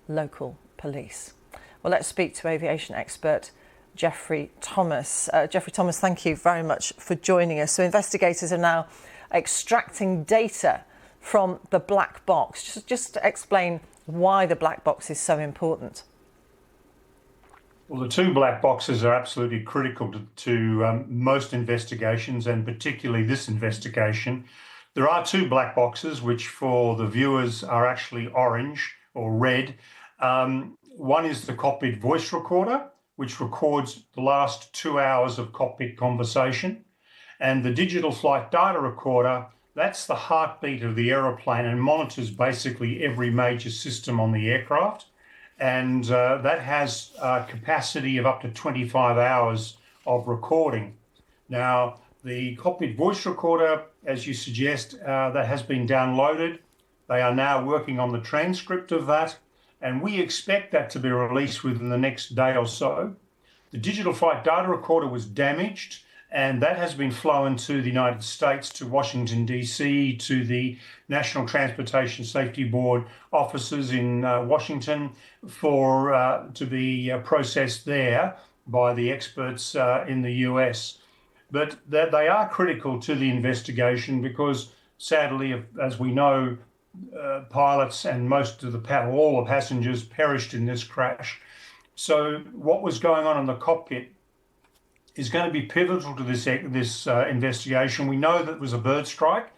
local police. Well, let's speak to aviation expert Geoffrey Thomas. Geoffrey Thomas, thank you very much for joining us. So investigators are now extracting data from the black box. Just to explain why the black box is so important. Well, the two black boxes are absolutely critical to most investigations, and particularly this investigation. There are two black boxes, which for the viewers are actually orange or red. One is the cockpit voice recorder, which records the last 2 hours of cockpit conversation. And the digital flight data recorder, that's the heartbeat of the aeroplane and monitors basically every major system on the aircraft. And that has a capacity of up to 25 hours of recording. Now, the cockpit voice recorder, as you suggest, that has been downloaded. They are now working on the transcript of that, and we expect that to be released within the next day or so. The digital flight data recorder was damaged, and that has been flown to the United States, to Washington, D.C., to the National Transportation Safety Board offices in Washington to be processed there by the experts in the US. But they are critical to the investigation because, sadly, as we know, pilots and all the passengers perished in this crash. So what was going on in the cockpit is going to be pivotal to this investigation. We know that it was a bird strike.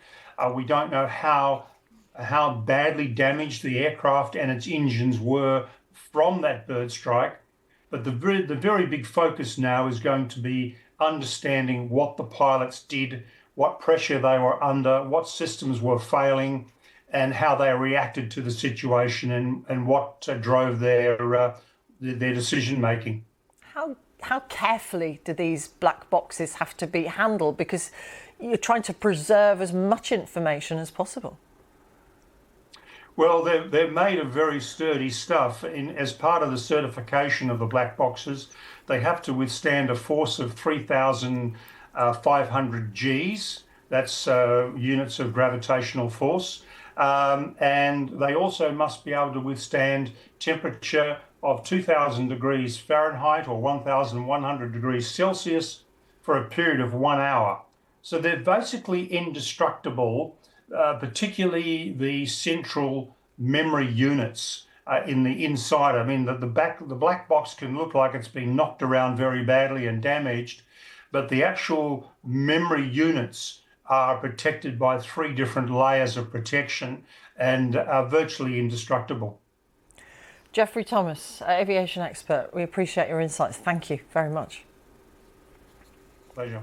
We don't know how badly damaged the aircraft and its engines were from that bird strike. But the very big focus now is going to be understanding what the pilots did, what pressure they were under, what systems were failing, and how they reacted to the situation and what drove their decision making. How carefully do these black boxes have to be handled? Because you're trying to preserve as much information as possible. Well, they're made of very sturdy stuff. As part of the certification of the black boxes, they have to withstand a force of 3,500 Gs. That's units of gravitational force. And they also must be able to withstand temperature of 2,000 degrees Fahrenheit or 1,100 degrees Celsius for a period of 1 hour. So they're basically indestructible, particularly the central memory units in the inside. I mean, the black box can look like it's been knocked around very badly and damaged, but the actual memory units are protected by 3 different layers of protection and are virtually indestructible. Geoffrey Thomas, aviation expert, we appreciate your insights. Thank you very much. Pleasure.